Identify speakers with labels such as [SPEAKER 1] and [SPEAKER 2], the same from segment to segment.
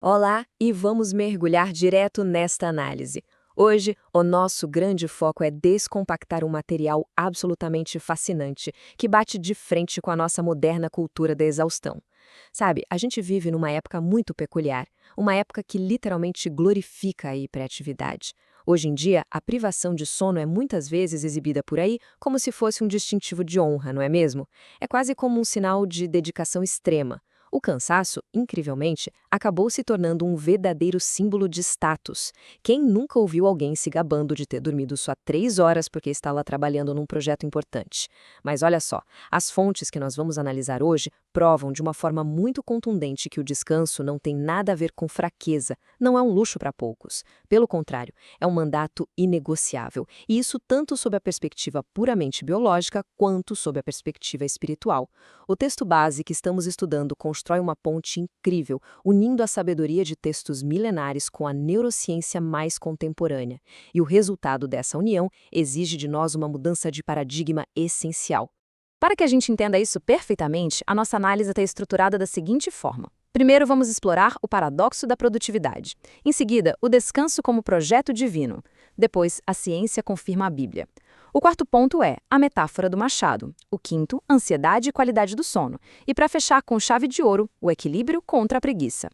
[SPEAKER 1] Olá e vamos mergulhar direto nesta análise. Hoje, o nosso grande foco é descompactar um material absolutamente fascinante que bate de frente com a nossa moderna cultura da exaustão. Sabe, a gente vive numa época muito peculiar, uma época que literalmente glorifica a hiperatividade. Hoje em dia, a privação de sono é muitas vezes exibida por aí como se fosse um distintivo de honra, não é mesmo? É quase como um sinal de dedicação extrema. O cansaço, incrivelmente, acabou se tornando um verdadeiro símbolo de status. Quem nunca ouviu alguém se gabando de ter dormido só 3 horas porque está lá trabalhando num projeto importante? Mas olha só, as fontes que nós vamos analisar hoje provam de uma forma muito contundente que o descanso não tem nada a ver com fraqueza, não é um luxo para poucos. Pelo contrário, é um mandato inegociável, e isso tanto sob a perspectiva puramente biológica quanto sob a perspectiva espiritual. O texto base que estamos estudando constrói uma ponte incrível, unindo a sabedoria de textos milenares com a neurociência mais contemporânea. E o resultado dessa união exige de nós uma mudança de paradigma essencial. Para que a gente entenda isso perfeitamente, a nossa análise está estruturada da seguinte forma. Primeiro, vamos explorar o paradoxo da produtividade. Em seguida, o descanso como projeto divino. Depois, a ciência confirma a Bíblia. O quarto ponto é a metáfora do machado. O quinto, ansiedade e qualidade do sono. E para fechar com chave de ouro, o equilíbrio contra a preguiça.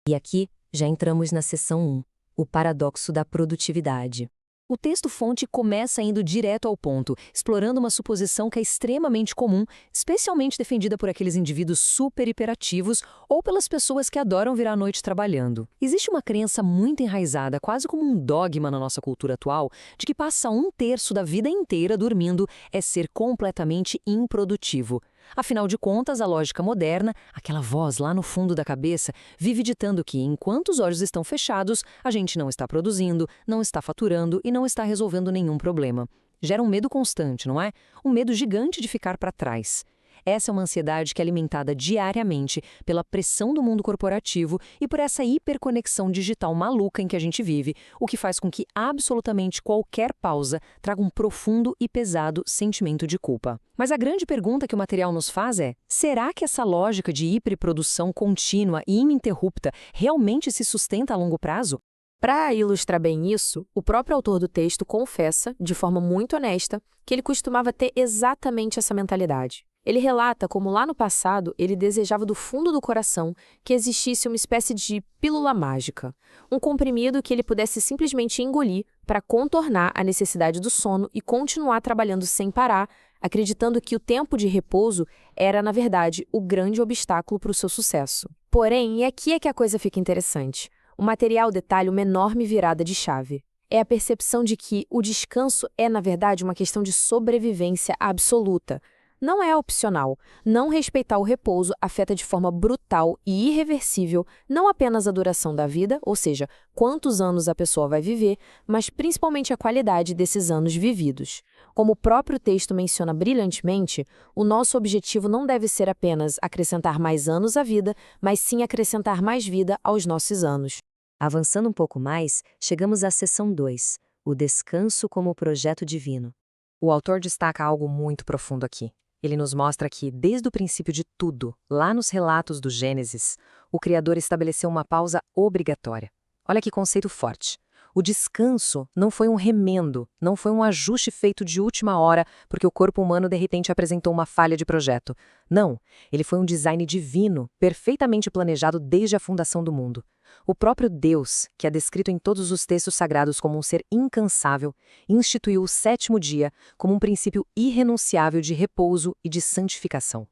[SPEAKER 1] E aqui já entramos na seção 1, o paradoxo da produtividade. O texto-fonte começa indo direto ao ponto, explorando uma suposição que é extremamente comum, especialmente defendida por aqueles indivíduos super hiperativos ou pelas pessoas que adoram virar a noite trabalhando. Existe uma crença muito enraizada, quase como um dogma na nossa cultura atual, de que passar um terço da vida inteira dormindo é ser completamente improdutivo. Afinal de contas, a lógica moderna, aquela voz lá no fundo da cabeça, vive ditando que, enquanto os olhos estão fechados, a gente não está produzindo, não está faturando e não está resolvendo nenhum problema. Gera um medo constante, não é? Um medo gigante de ficar para trás. Essa é uma ansiedade que é alimentada diariamente pela pressão do mundo corporativo e por essa hiperconexão digital maluca em que a gente vive, o que faz com que absolutamente qualquer pausa traga um profundo e pesado sentimento de culpa. Mas a grande pergunta que o material nos faz é: será que essa lógica de hiperprodução contínua e ininterrupta realmente se sustenta a longo prazo?
[SPEAKER 2] Para ilustrar bem isso, o próprio autor do texto confessa, de forma muito honesta, que ele costumava ter exatamente essa mentalidade. Ele relata como lá no passado ele desejava do fundo do coração que existisse uma espécie de pílula mágica, um comprimido que ele pudesse simplesmente engolir para contornar a necessidade do sono e continuar trabalhando sem parar, acreditando que o tempo de repouso era, na verdade, o grande obstáculo para o seu sucesso. Porém, e aqui é que a coisa fica interessante. O material detalha uma enorme virada de chave. É a percepção de que o descanso é, na verdade, uma questão de sobrevivência absoluta. Não é opcional. Não respeitar o repouso afeta de forma brutal e irreversível não apenas a duração da vida, ou seja, quantos anos a pessoa vai viver, mas principalmente a qualidade desses anos vividos. Como o próprio texto menciona brilhantemente, o nosso objetivo não deve ser apenas acrescentar mais anos à vida, mas sim acrescentar mais vida aos nossos anos.
[SPEAKER 1] Avançando um pouco mais, chegamos à seção 2, o descanso como projeto divino. O autor destaca algo muito profundo aqui. Ele nos mostra que, desde o princípio de tudo, lá nos relatos do Gênesis, o Criador estabeleceu uma pausa obrigatória. Olha que conceito forte. O descanso não foi um remendo, não foi um ajuste feito de última hora porque o corpo humano de repente apresentou uma falha de projeto. Não, ele foi um design divino, perfeitamente planejado desde a fundação do mundo. O próprio Deus, que é descrito em todos os textos sagrados como um ser incansável, instituiu o sétimo dia como um princípio irrenunciável de repouso e de santificação.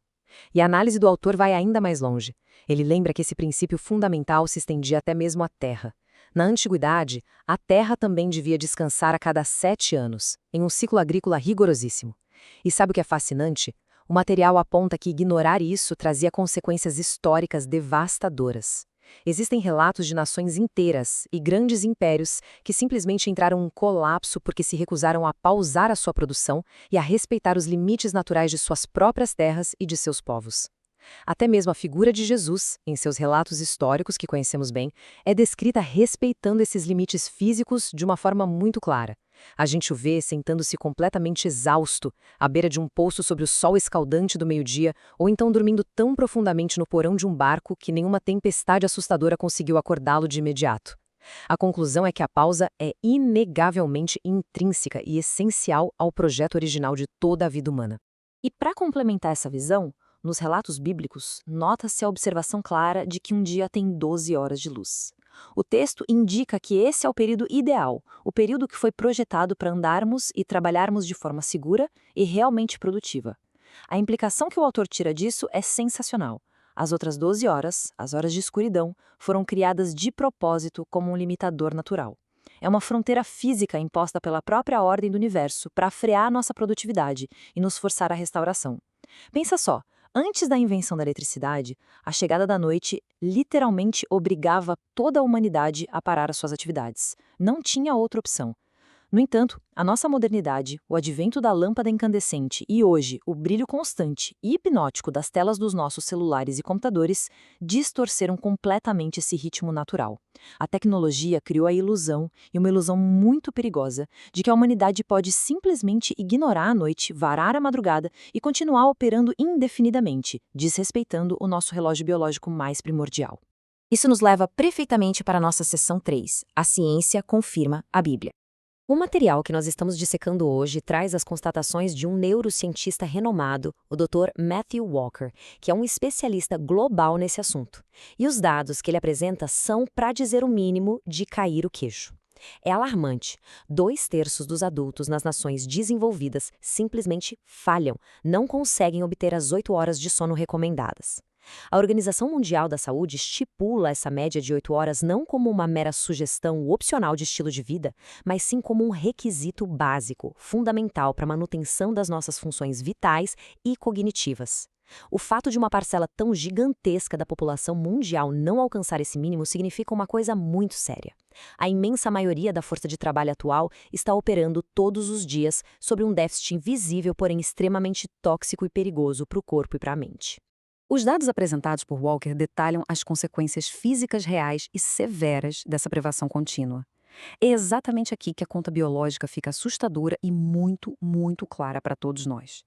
[SPEAKER 1] E a análise do autor vai ainda mais longe. Ele lembra que esse princípio fundamental se estendia até mesmo à terra. Na antiguidade, a terra também devia descansar a cada 7 anos, em um ciclo agrícola rigorosíssimo. E sabe o que é fascinante? O material aponta que ignorar isso trazia consequências históricas devastadoras. Existem relatos de nações inteiras e grandes impérios que simplesmente entraram em colapso porque se recusaram a pausar a sua produção e a respeitar os limites naturais de suas próprias terras e de seus povos. Até mesmo a figura de Jesus, em seus relatos históricos que conhecemos bem, é descrita respeitando esses limites físicos de uma forma muito clara. A gente o vê sentando-se completamente exausto, à beira de um poço sob o sol escaldante do meio-dia, ou então dormindo tão profundamente no porão de um barco que nenhuma tempestade assustadora conseguiu acordá-lo de imediato. A conclusão é que a pausa é inegavelmente intrínseca e essencial ao projeto original de toda a vida humana. E para complementar essa visão, nos relatos bíblicos, nota-se a observação clara de que um dia tem 12 horas de luz. O texto indica que esse é o período ideal, o período que foi projetado para andarmos e trabalharmos de forma segura e realmente produtiva. A implicação que o autor tira disso é sensacional. As outras 12 horas, as horas de escuridão, foram criadas de propósito como um limitador natural. É uma fronteira física imposta pela própria ordem do universo para frear nossa produtividade e nos forçar à restauração. Pensa só, antes da invenção da eletricidade, a chegada da noite literalmente obrigava toda a humanidade a parar as suas atividades. Não tinha outra opção. No entanto, a nossa modernidade, o advento da lâmpada incandescente e hoje o brilho constante e hipnótico das telas dos nossos celulares e computadores distorceram completamente esse ritmo natural. A tecnologia criou a ilusão, e uma ilusão muito perigosa, de que a humanidade pode simplesmente ignorar a noite, varar a madrugada e continuar operando indefinidamente, desrespeitando o nosso relógio biológico mais primordial. Isso nos leva perfeitamente para a nossa seção 3, A Ciência Confirma a Bíblia. O material que nós estamos dissecando hoje traz as constatações de um neurocientista renomado, o Dr. Matthew Walker, que é um especialista global nesse assunto. E os dados que ele apresenta são, para dizer o mínimo, de cair o queixo. É alarmante. 2/3 dos adultos nas nações desenvolvidas simplesmente falham, não conseguem obter as 8 horas de sono recomendadas. A Organização Mundial da Saúde estipula essa média de 8 horas não como uma mera sugestão opcional de estilo de vida, mas sim como um requisito básico, fundamental para a manutenção das nossas funções vitais e cognitivas. O fato de uma parcela tão gigantesca da população mundial não alcançar esse mínimo significa uma coisa muito séria. A imensa maioria da força de trabalho atual está operando todos os dias sobre um déficit invisível, porém extremamente tóxico e perigoso para o corpo e para a mente. Os dados apresentados por Walker detalham as consequências físicas reais e severas dessa privação contínua. É exatamente aqui que a conta biológica fica assustadora e muito, muito clara para todos nós.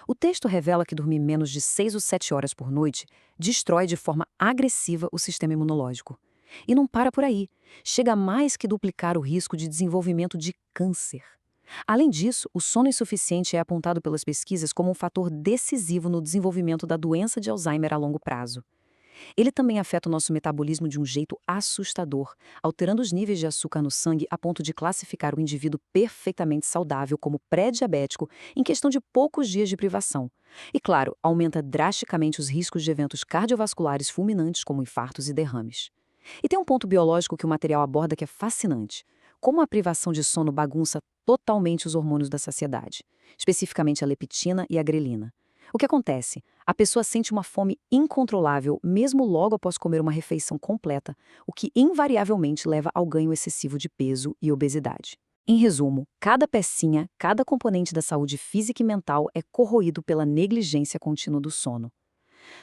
[SPEAKER 1] O texto revela que dormir menos de 6 ou 7 horas por noite destrói de forma agressiva o sistema imunológico. E não para por aí. Chega a mais que duplicar o risco de desenvolvimento de câncer. Além disso, o sono insuficiente é apontado pelas pesquisas como um fator decisivo no desenvolvimento da doença de Alzheimer a longo prazo. Ele também afeta o nosso metabolismo de um jeito assustador, alterando os níveis de açúcar no sangue a ponto de classificar o indivíduo perfeitamente saudável como pré-diabético em questão de poucos dias de privação. E, claro, aumenta drasticamente os riscos de eventos cardiovasculares fulminantes como infartos e derrames. E tem um ponto biológico que o material aborda que é fascinante. Como a privação de sono bagunça totalmente os hormônios da saciedade, especificamente a leptina e a grelina. O que acontece? A pessoa sente uma fome incontrolável mesmo logo após comer uma refeição completa, o que invariavelmente leva ao ganho excessivo de peso e obesidade. Em resumo, cada pecinha, cada componente da saúde física e mental é corroído pela negligência contínua do sono.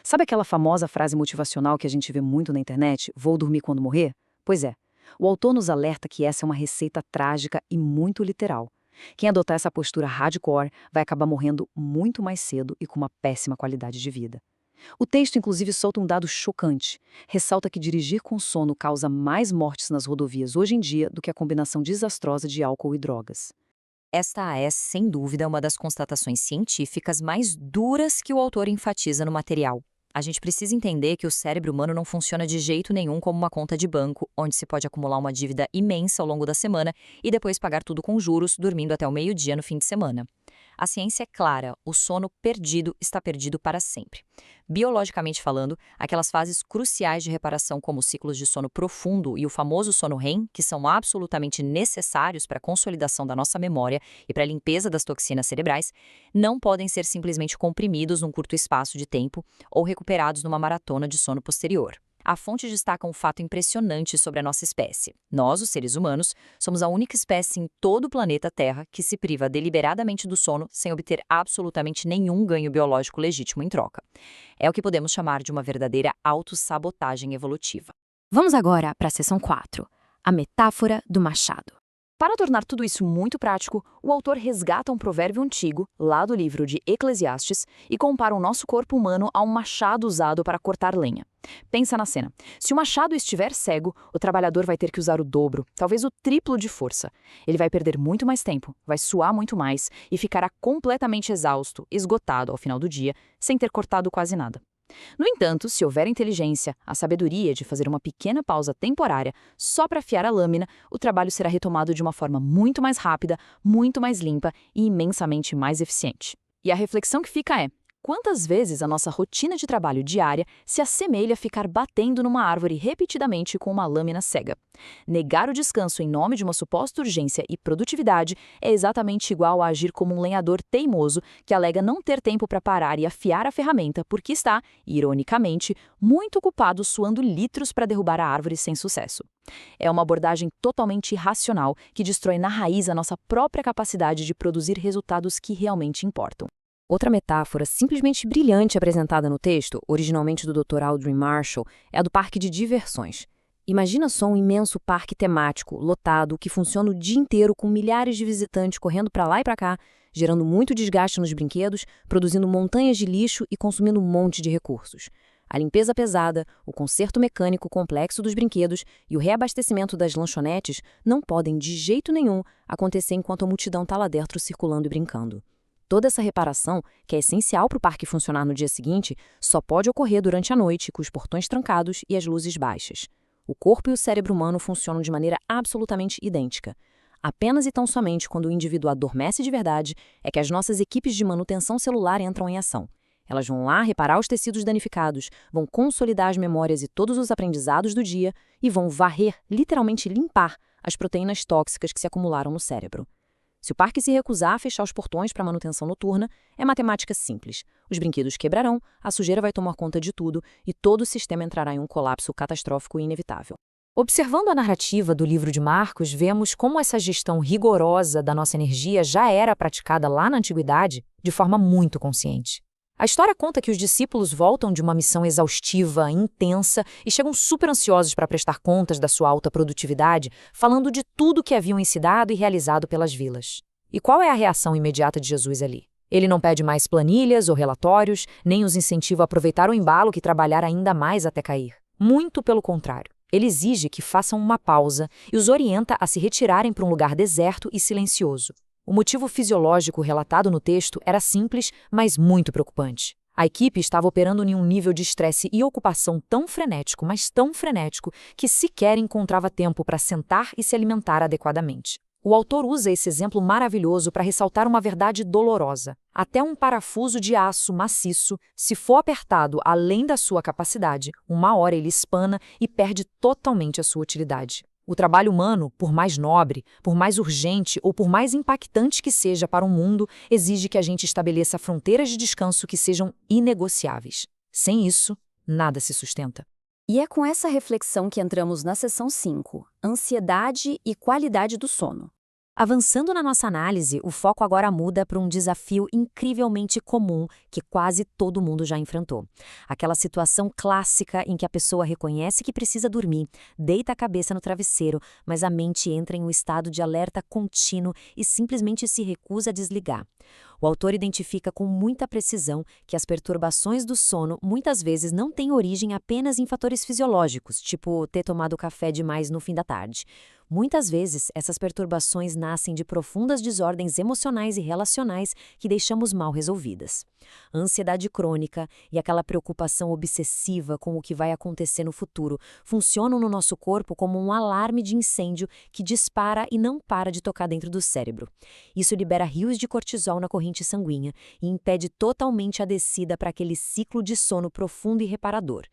[SPEAKER 1] Sabe aquela famosa frase motivacional que a gente vê muito na internet, vou dormir quando morrer? Pois é. O autor nos alerta que essa é uma receita trágica e muito literal. Quem adotar essa postura hardcore vai acabar morrendo muito mais cedo e com uma péssima qualidade de vida. O texto, inclusive, solta um dado chocante. Ressalta que dirigir com sono causa mais mortes nas rodovias hoje em dia do que a combinação desastrosa de álcool e drogas. Esta é, sem dúvida, uma das constatações científicas mais duras que o autor enfatiza no material. A gente precisa entender que o cérebro humano não funciona de jeito nenhum como uma conta de banco, onde se pode acumular uma dívida imensa ao longo da semana e depois pagar tudo com juros, dormindo até o meio-dia no fim de semana. A ciência é clara, o sono perdido está perdido para sempre. Biologicamente falando, aquelas fases cruciais de reparação como os ciclos de sono profundo e o famoso sono REM, que são absolutamente necessários para a consolidação da nossa memória e para a limpeza das toxinas cerebrais, não podem ser simplesmente comprimidos num curto espaço de tempo ou recuperados numa maratona de sono posterior. A fonte destaca um fato impressionante sobre a nossa espécie. Nós, os seres humanos, somos a única espécie em todo o planeta Terra que se priva deliberadamente do sono sem obter absolutamente nenhum ganho biológico legítimo em troca. É o que podemos chamar de uma verdadeira autossabotagem evolutiva. Vamos agora para a seção 4, a metáfora do machado.
[SPEAKER 3] Para tornar tudo isso muito prático, o autor resgata um provérbio antigo, lá do livro de Eclesiastes, e compara o nosso corpo humano a um machado usado para cortar lenha. Pensa na cena. Se o machado estiver cego, o trabalhador vai ter que usar o dobro, talvez o triplo de força. Ele vai perder muito mais tempo, vai suar muito mais e ficará completamente exausto, esgotado ao final do dia, sem ter cortado quase nada. No entanto, se houver inteligência, a sabedoria de fazer uma pequena pausa temporária só para afiar a lâmina, o trabalho será retomado de uma forma muito mais rápida, muito mais limpa e imensamente mais eficiente. E a reflexão que fica é: quantas vezes a nossa rotina de trabalho diária se assemelha a ficar batendo numa árvore repetidamente com uma lâmina cega? Negar o descanso em nome de uma suposta urgência e produtividade é exatamente igual a agir como um lenhador teimoso que alega não ter tempo para parar e afiar a ferramenta porque está, ironicamente, muito ocupado suando litros para derrubar a árvore sem sucesso. É uma abordagem totalmente irracional que destrói na raiz a nossa própria capacidade de produzir resultados que realmente importam.
[SPEAKER 1] Outra metáfora simplesmente brilhante apresentada no texto, originalmente do Dr. Audrey Marshall, é a do parque de diversões. Imagina só um imenso parque temático, lotado, que funciona o dia inteiro com milhares de visitantes correndo para lá e para cá, gerando muito desgaste nos brinquedos, produzindo montanhas de lixo e consumindo um monte de recursos. A limpeza pesada, o conserto mecânico complexo dos brinquedos e o reabastecimento das lanchonetes não podem, de jeito nenhum, acontecer enquanto a multidão está lá dentro circulando e brincando. Toda essa reparação, que é essencial para o parque funcionar no dia seguinte, só pode ocorrer durante a noite, com os portões trancados e as luzes baixas. O corpo e o cérebro humano funcionam de maneira absolutamente idêntica. Apenas e tão somente quando o indivíduo adormece de verdade é que as nossas equipes de manutenção celular entram em ação. Elas vão lá reparar os tecidos danificados, vão consolidar as memórias e todos os aprendizados do dia e vão varrer, literalmente limpar, as proteínas tóxicas que se acumularam no cérebro. Se o parque se recusar a fechar os portões para manutenção noturna, é matemática simples. Os brinquedos quebrarão, a sujeira vai tomar conta de tudo e todo o sistema entrará em um colapso catastrófico e inevitável.
[SPEAKER 2] Observando a narrativa do livro de Marcos, vemos como essa gestão rigorosa da nossa energia já era praticada lá na antiguidade de forma muito consciente. A história conta que os discípulos voltam de uma missão exaustiva, intensa e chegam super ansiosos para prestar contas da sua alta produtividade, falando de tudo que haviam ensinado e realizado pelas vilas. E qual é a reação imediata de Jesus ali? Ele não pede mais planilhas ou relatórios, nem os incentiva a aproveitar o embalo que trabalhar ainda mais até cair. Muito pelo contrário. Ele exige que façam uma pausa e os orienta a se retirarem para um lugar deserto e silencioso. O motivo fisiológico relatado no texto era simples, mas muito preocupante. A equipe estava operando em um nível de estresse e ocupação tão frenético, mas tão frenético, que sequer encontrava tempo para sentar e se alimentar adequadamente. O autor usa esse exemplo maravilhoso para ressaltar uma verdade dolorosa. Até um parafuso de aço maciço, se for apertado além da sua capacidade, uma hora ele espana e perde totalmente a sua utilidade. O trabalho humano, por mais nobre, por mais urgente ou por mais impactante que seja para o mundo, exige que a gente estabeleça fronteiras de descanso que sejam inegociáveis. Sem isso, nada se sustenta.
[SPEAKER 4] E é com essa reflexão que entramos na seção 5, ansiedade e qualidade do sono.
[SPEAKER 1] Avançando na nossa análise, o foco agora muda para um desafio incrivelmente comum que quase todo mundo já enfrentou. Aquela situação clássica em que a pessoa reconhece que precisa dormir, deita a cabeça no travesseiro, mas a mente entra em um estado de alerta contínuo e simplesmente se recusa a desligar. O autor identifica com muita precisão que as perturbações do sono muitas vezes não têm origem apenas em fatores fisiológicos, tipo ter tomado café demais no fim da tarde. Muitas vezes, essas perturbações nascem de profundas desordens emocionais e relacionais que deixamos mal resolvidas. A ansiedade crônica e aquela preocupação obsessiva com o que vai acontecer no futuro funcionam no nosso corpo como um alarme de incêndio que dispara e não para de tocar dentro do cérebro. Isso libera rios de cortisol na corrente sanguínea e impede totalmente a descida para aquele ciclo de sono profundo e reparador.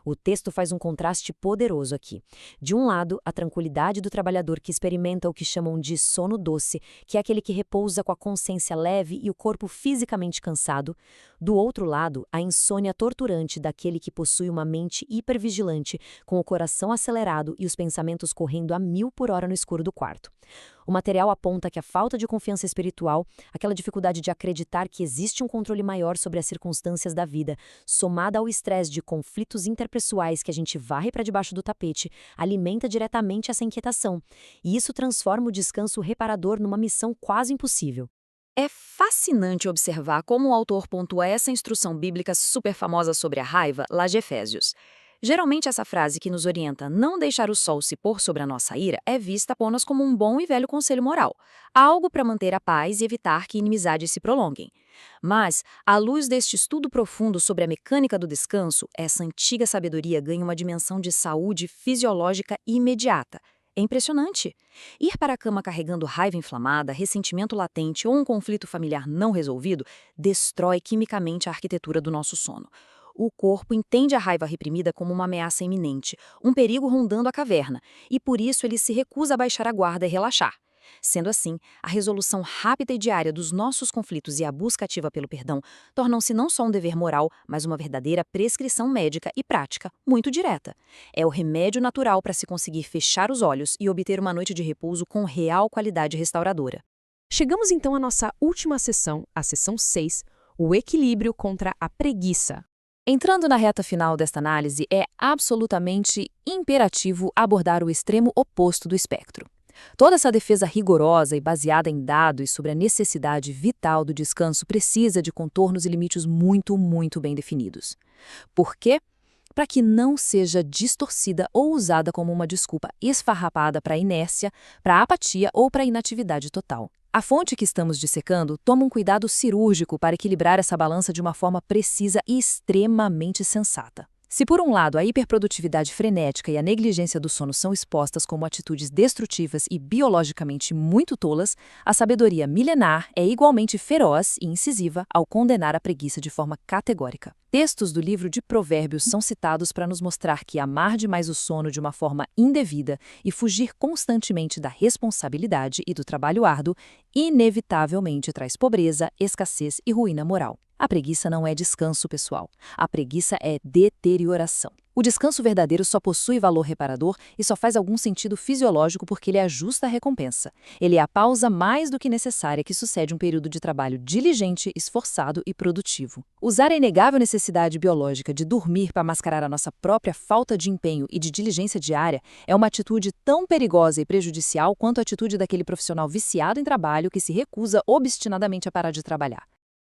[SPEAKER 1] O texto faz um contraste poderoso aqui. De um lado, a tranquilidade do trabalhador que experimenta o que chamam de sono doce, que é aquele que repousa com a consciência leve e o corpo fisicamente cansado. Do outro lado, a insônia torturante daquele que possui uma mente hipervigilante, com o coração acelerado e os pensamentos correndo a 1000 por hora no escuro do quarto.
[SPEAKER 4] O material aponta que a falta de confiança espiritual, aquela dificuldade de acreditar que existe um controle maior sobre as circunstâncias da vida, somada ao estresse de conflitos interpessoais que a gente varre para debaixo do tapete, alimenta diretamente essa inquietação. E isso transforma o descanso reparador numa missão quase impossível.
[SPEAKER 3] É fascinante observar como o autor pontua essa instrução bíblica super famosa sobre a raiva, lá de Efésios. Geralmente essa frase que nos orienta a não deixar o sol se pôr sobre a nossa ira é vista apenas como um bom e velho conselho moral, algo para manter a paz e evitar que inimizades se prolonguem. Mas, à luz deste estudo profundo sobre a mecânica do descanso, essa antiga sabedoria ganha uma dimensão de saúde fisiológica imediata. É impressionante. Ir para a cama carregando raiva inflamada, ressentimento latente ou um conflito familiar não resolvido destrói quimicamente a arquitetura do nosso sono. O corpo entende a raiva reprimida como uma ameaça iminente, um perigo rondando a caverna, e por isso ele se recusa a baixar a guarda e relaxar. Sendo assim, a resolução rápida e diária dos nossos conflitos e a busca ativa pelo perdão tornam-se não só um dever moral, mas uma verdadeira prescrição médica e prática, muito direta. É o remédio natural para se conseguir fechar os olhos e obter uma noite de repouso com real qualidade restauradora.
[SPEAKER 2] Chegamos então à nossa última sessão, a sessão 6, o equilíbrio contra a preguiça.
[SPEAKER 3] Entrando na reta final desta análise, é absolutamente imperativo abordar o extremo oposto do espectro. Toda essa defesa rigorosa e baseada em dados sobre a necessidade vital do descanso precisa de contornos e limites muito bem definidos. Por quê? Para que não seja distorcida ou usada como uma desculpa esfarrapada para a inércia, para a apatia ou para a inatividade total. A fonte que estamos dissecando toma um cuidado cirúrgico para equilibrar essa balança de uma forma precisa e extremamente sensata. Se por um lado a hiperprodutividade frenética e a negligência do sono são expostas como atitudes destrutivas e biologicamente muito tolas, a sabedoria milenar é igualmente feroz e incisiva ao condenar a preguiça de forma categórica. Textos do livro de Provérbios são citados para nos mostrar que amar demais o sono de uma forma indevida e fugir constantemente da responsabilidade e do trabalho árduo inevitavelmente traz pobreza, escassez e ruína moral. A preguiça não é descanso pessoal. A preguiça é deterioração. O descanso verdadeiro só possui valor reparador e só faz algum sentido fisiológico porque ele ajusta a recompensa. Ele é a pausa mais do que necessária que sucede um período de trabalho diligente, esforçado e produtivo. Usar a inegável necessidade biológica de dormir para mascarar a nossa própria falta de empenho e de diligência diária é uma atitude tão perigosa e prejudicial quanto a atitude daquele profissional viciado em trabalho que se recusa obstinadamente a parar de trabalhar.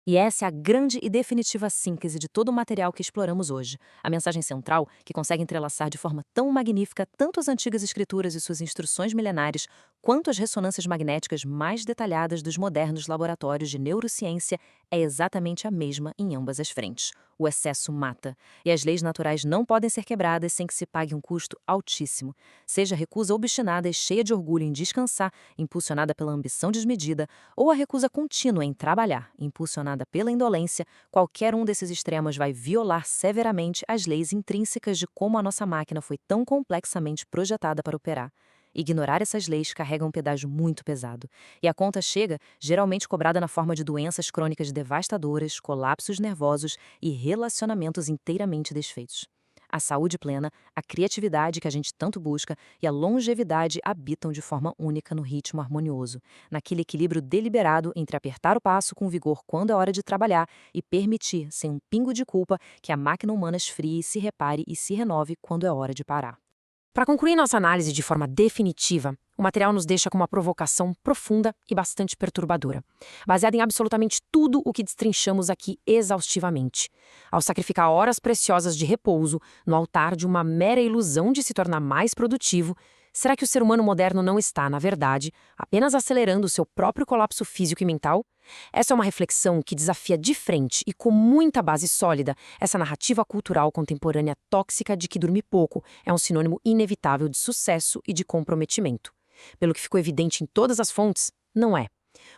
[SPEAKER 1] E essa é a grande e definitiva síntese de todo o material que exploramos hoje. A mensagem central, que consegue entrelaçar de forma tão magnífica tanto as antigas escrituras e suas instruções milenares, quanto as ressonâncias magnéticas mais detalhadas dos modernos laboratórios de neurociência, é exatamente a mesma em ambas as frentes. O excesso mata, e as leis naturais não podem ser quebradas sem que se pague um custo altíssimo. Seja a recusa obstinada e cheia de orgulho em descansar, impulsionada pela ambição desmedida, ou a recusa contínua em trabalhar, impulsionada pela indolência, qualquer um desses extremos vai violar severamente as leis intrínsecas de como a nossa máquina foi tão complexamente projetada para operar. Ignorar essas leis carrega um pedágio muito pesado, e a conta chega, geralmente cobrada na forma de doenças crônicas devastadoras, colapsos nervosos e relacionamentos inteiramente desfeitos. A saúde plena, a criatividade que a gente tanto busca e a longevidade habitam de forma única no ritmo harmonioso, naquele equilíbrio deliberado entre apertar o passo com vigor quando é hora de trabalhar e permitir, sem um pingo de culpa, que a máquina humana esfrie, se repare e se renove quando é hora de parar.
[SPEAKER 2] Para concluir nossa análise de forma definitiva, o material nos deixa com uma provocação profunda e bastante perturbadora, baseada em absolutamente tudo o que destrinchamos aqui exaustivamente. Ao sacrificar horas preciosas de repouso no altar de uma mera ilusão de se tornar mais produtivo, será que o ser humano moderno não está, na verdade, apenas acelerando o seu próprio colapso físico e mental? Essa é uma reflexão que desafia de frente e com muita base sólida essa narrativa cultural contemporânea tóxica de que dormir pouco é um sinônimo inevitável de sucesso e de comprometimento. Pelo que ficou evidente em todas as fontes, não é.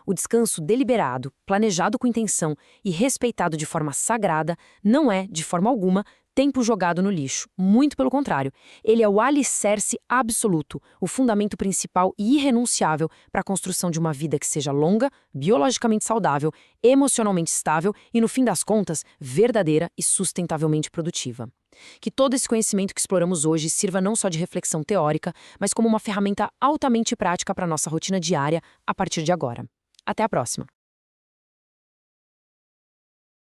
[SPEAKER 2] O descanso deliberado, planejado com intenção e respeitado de forma sagrada não é, de forma alguma, tempo jogado no lixo. Muito pelo contrário, ele é o alicerce absoluto, o fundamento principal e irrenunciável para a construção de uma vida que seja longa, biologicamente saudável, emocionalmente estável e, no fim das contas, verdadeira e sustentavelmente produtiva. Que todo esse conhecimento que exploramos hoje sirva não só de reflexão teórica, mas como uma ferramenta altamente prática para a nossa rotina diária a partir de agora. Até a próxima!